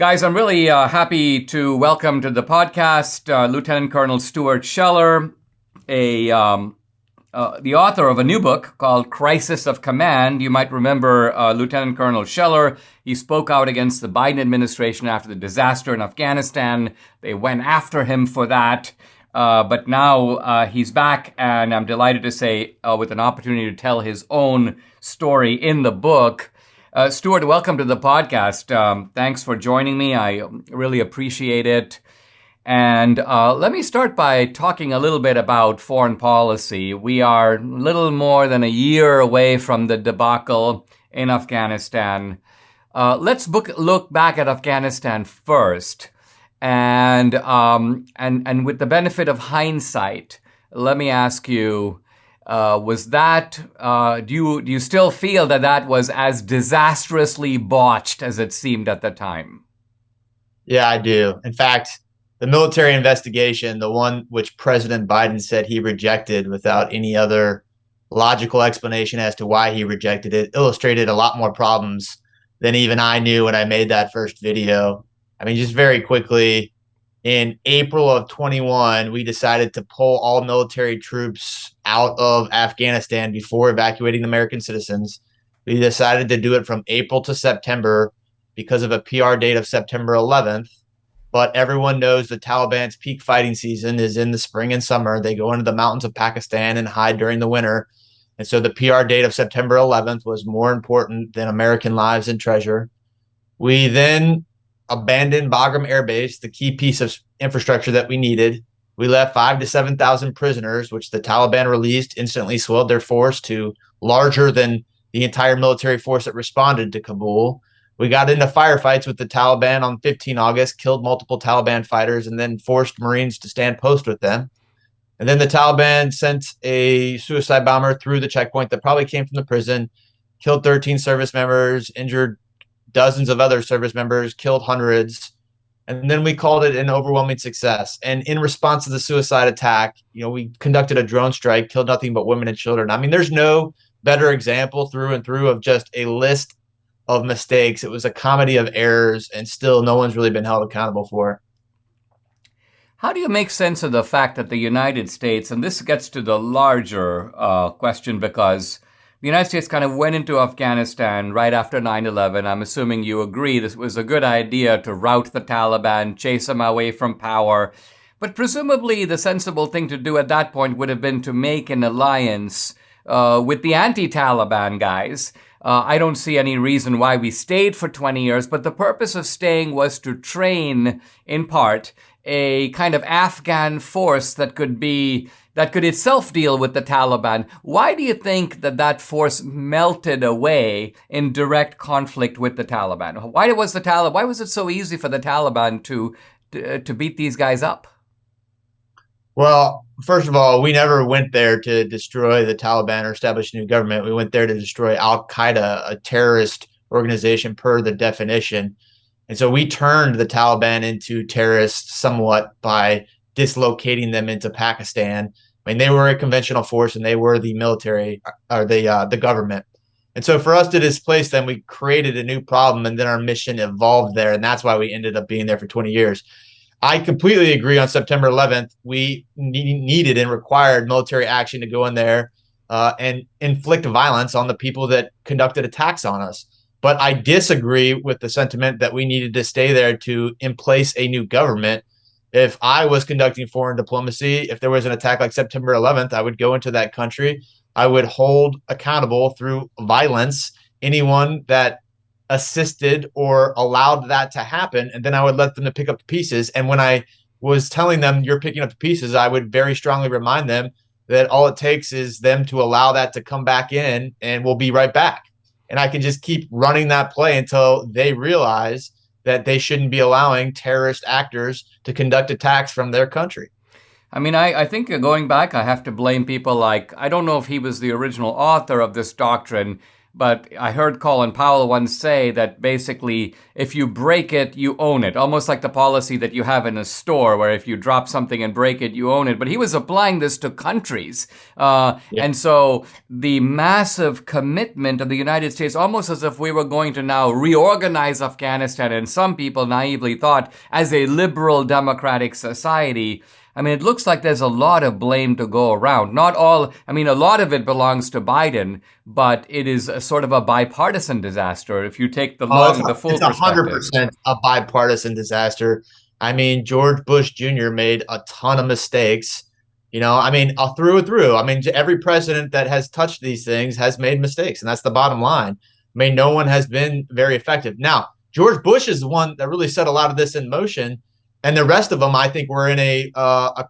Guys, I'm really happy to welcome to the podcast Lieutenant Colonel Stuart Scheller, the author of a new book called Crisis of Command. You might remember Lieutenant Colonel Scheller. He spoke out against the Biden administration after the disaster in Afghanistan. They went after him for that. But now he's back, and I'm delighted to say with an opportunity to tell his own story in the book. Stuart, welcome to the podcast. Thanks for joining me. I really appreciate it. And let me start by talking a little bit about foreign policy. We are little more than a year away from the debacle in Afghanistan. Let's look back at Afghanistan first. And with the benefit of hindsight, let me ask you, do you still feel that was as disastrously botched as it seemed at the time? Yeah, I do. In fact, the military investigation, the one which President Biden said he rejected without any other logical explanation as to why he rejected it, illustrated a lot more problems than even I knew when I made that first video. I mean, just very quickly, in April of 21, we decided to pull all military troops out of Afghanistan before evacuating American citizens. We decided to do it from April to September because of a PR date of September 11th. But everyone knows the Taliban's peak fighting season is in the spring and summer. They go into the mountains of Pakistan and hide during the winter. And so the PR date of September 11th was more important than American lives and treasure. We then abandoned Bagram Air Base, the key piece of infrastructure that we needed. We left 5,000 to 7,000 prisoners, which the Taliban released, instantly swelled their force to larger than the entire military force that responded to Kabul. We got into firefights with the Taliban on 15 August, killed multiple Taliban fighters, and then forced Marines to stand post with them. And then the Taliban sent a suicide bomber through the checkpoint that probably came from the prison, killed 13 service members, injured dozens of other service members, killed hundreds. And then we called it an overwhelming success. And in response to the suicide attack, we conducted a drone strike, killed nothing but women and children. I mean, there's no better example through and through of just a list of mistakes. It was a comedy of errors, and still no one's really been held accountable for it. How do you make sense of the fact that the United States, and this gets to the larger question because the United States kind of went into Afghanistan right after 9/11. I'm assuming you agree this was a good idea to rout the Taliban, chase them away from power. But presumably the sensible thing to do at that point would have been to make an alliance with the anti-Taliban guys. I don't see any reason why we stayed for 20 years, but the purpose of staying was to train, in part, a kind of Afghan force that could itself deal with the Taliban. Why do you think that force melted away in direct conflict with the Taliban? Why was it so easy for the Taliban to beat these guys up? Well, first of all, we never went there to destroy the Taliban or establish a new government. We went there to destroy Al-Qaeda, a terrorist organization per the definition. And so we turned the Taliban into terrorists somewhat by dislocating them into Pakistan. I mean, they were a conventional force and they were the military or the government. And so for us to displace them, we created a new problem, and then our mission evolved there. And that's why we ended up being there for 20 years. I completely agree on September 11th. We needed and required military action to go in there and inflict violence on the people that conducted attacks on us. But I disagree with the sentiment that we needed to stay there to emplace a new government. If I was conducting foreign diplomacy, if there was an attack like September 11th, I would go into that country. I would hold accountable through violence anyone that assisted or allowed that to happen, and then I would let them to pick up the pieces. And when I was telling them you're picking up the pieces, I would very strongly remind them that all it takes is them to allow that to come back in, and we'll be right back. And I can just keep running that play until they realize that they shouldn't be allowing terrorist actors to conduct attacks from their country. I mean, I think going back, I have to blame people like, I don't know if he was the original author of this doctrine, but I heard Colin Powell once say that basically if you break it, you own it. Almost like the policy that you have in a store where if you drop something and break it, you own it. But he was applying this to countries. And so the massive commitment of the United States, almost as if we were going to now reorganize Afghanistan, and some people naively thought as a liberal democratic society. I mean, it looks like there's a lot of blame to go around. Not all, I mean, a lot of it belongs to Biden, but it is a sort of a bipartisan disaster if you take the full perspective. It's 100% a bipartisan disaster. I mean, George Bush Jr. made a ton of mistakes. I mean, through and through. I mean, every president that has touched these things has made mistakes, and that's the bottom line. I mean, no one has been very effective. Now, George Bush is the one that really set a lot of this in motion. And the rest of them, I think, were in a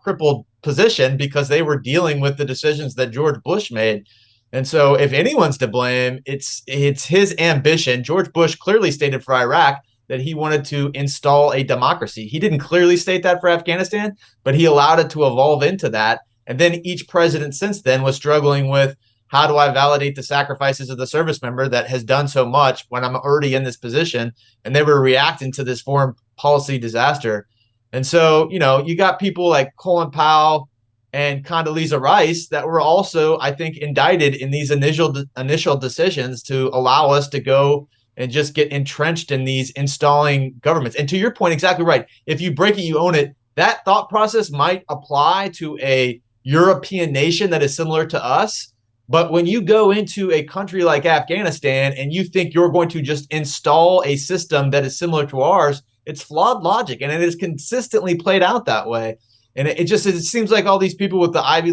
crippled position because they were dealing with the decisions that George Bush made. And so if anyone's to blame, it's his ambition. George Bush clearly stated for Iraq that he wanted to install a democracy. He didn't clearly state that for Afghanistan, but he allowed it to evolve into that. And then each president since then was struggling with, how do I validate the sacrifices of the service member that has done so much when I'm already in this position? And they were reacting to this foreign policy disaster. And so, you got people like Colin Powell and Condoleezza Rice that were also, I think, indicted in these initial decisions to allow us to go and just get entrenched in these installing governments. And to your point, exactly right. If you break it, you own it. That thought process might apply to a European nation that is similar to us. But when you go into a country like Afghanistan and you think you're going to just install a system that is similar to ours, it's flawed logic, and it is consistently played out that way. And it seems like all these people with the Ivy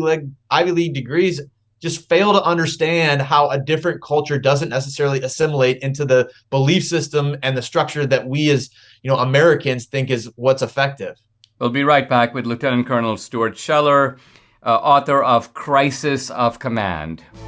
League degrees just fail to understand how a different culture doesn't necessarily assimilate into the belief system and the structure that we as Americans think is what's effective. We'll be right back with Lieutenant Colonel Stuart Scheller, author of Crisis of Command.